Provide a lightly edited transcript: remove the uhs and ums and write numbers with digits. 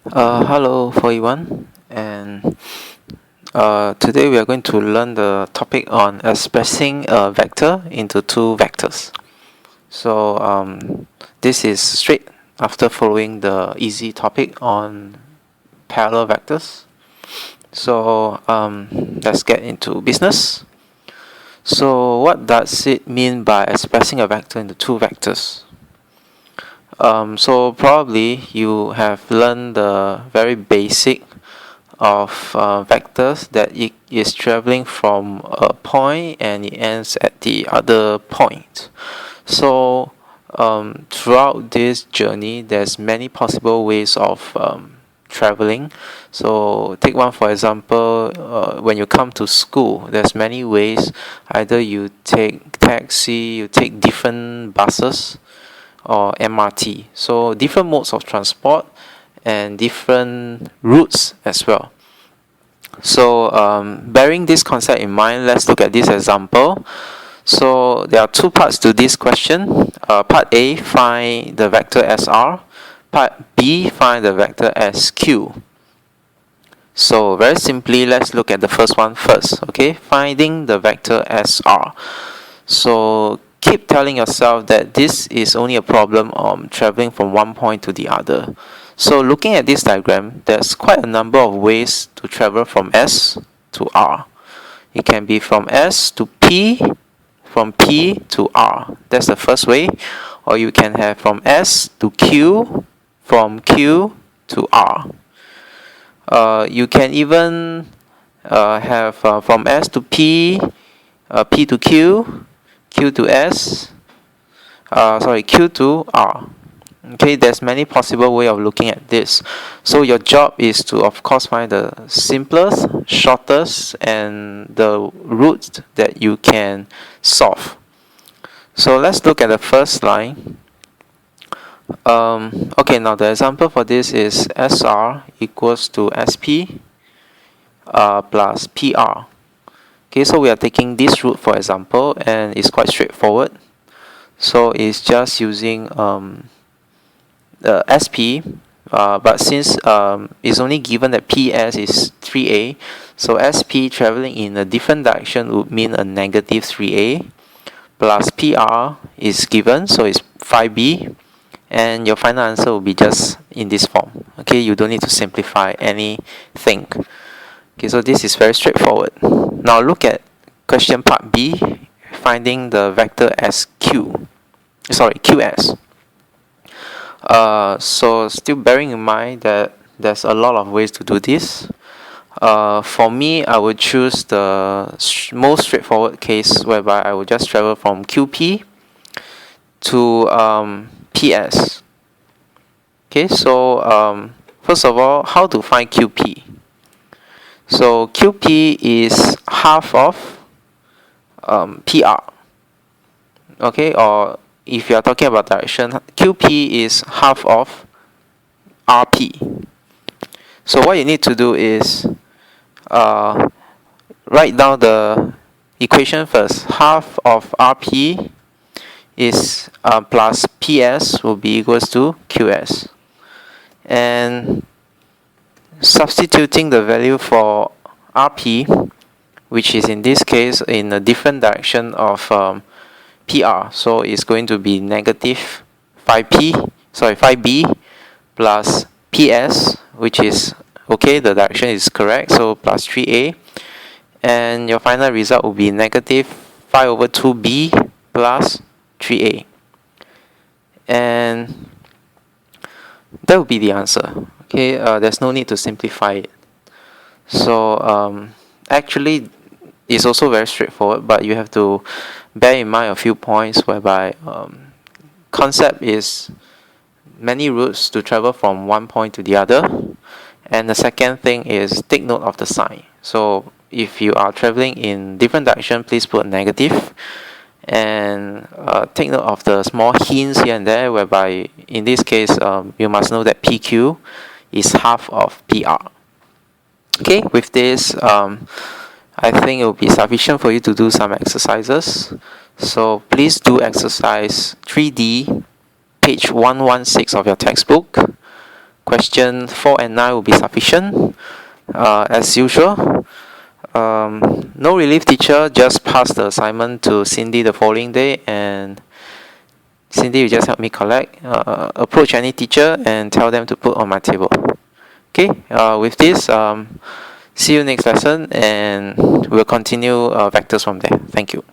Hello for everyone, and today we are going to learn the topic on expressing a vector into two vectors. So this is straight after following the easy topic on parallel vectors. So let's get into business. So what does it mean by expressing a vector into two vectors? So probably you have learned the very basic of vectors that it is traveling from a point and it ends at the other point. So throughout this journey, there's many possible ways of traveling. So take one for example, when you come to school, there's many ways. Either you take taxi, you take different buses or MRT. So different modes of transport and different routes as well. So bearing this concept in mind, let's look at this example. So there are two parts to this question. Part A, find the vector SR. Part B, find the vector SQ. So very simply, let's look at the first one first. Okay, finding the vector SR. So keep telling yourself that this is only a problem of traveling from one point to the other. So looking at this diagram, there's quite a number of ways to travel from S to R. It can be from S to P, from P to R. That's the first way. Or you can have from S to Q, from Q to R. You can even have from S to P, P to Q, Q to S, Q to R. Okay, there's many possible way of looking at this. So your job is to, of course, find the simplest, shortest, and the route that you can solve. So let's look at the first line. Okay, now the example for this is SR equals to SP plus PR. Okay, so we are taking this route for example, and it's quite straightforward. So it's just using the SP, but since it's only given that PS is 3A, so SP traveling in a different direction would mean a negative 3A, plus PR is given, so it's 5B, and your final answer will be just in this form. Okay, you don't need to simplify anything. Okay, so this is very straightforward. Now look at question part B, finding the vector QS. So still bearing in mind that there's a lot of ways to do this. For me, I would choose the most straightforward case whereby I would just travel from QP to PS. Okay, so first of all, how to find QP? So QP is half of PR. Okay, or if you are talking about direction, QP is half of RP. So what you need to do is write down the equation first. Half of RP is plus PS will be equals to QS. And substituting the value for RP, which is in this case in a different direction of PR, so it's going to be negative 5B plus PS, which is okay, the direction is correct, so plus 3A, and your final result will be negative 5 over 2B plus 3A, and that will be the answer. Okay, there's no need to simplify it. So actually it's also very straightforward, but you have to bear in mind a few points whereby concept is many routes to travel from one point to the other, and the second thing is take note of the sign. So if you are traveling in different direction, please put negative, and take note of the small hints here and there whereby in this case you must know that PQ is half of PR. Okay, with this I think it will be sufficient for you to do some exercises. So please do exercise 3D, page 116 of your textbook. question 4 and 9 will be sufficient. As usual, no relief teacher, just pass the assignment to Cindy the following day, and Cindy will just help me collect. Approach any teacher and tell them to put on my table. Okay, with this, see you next lesson, and we'll continue vectors from there. Thank you.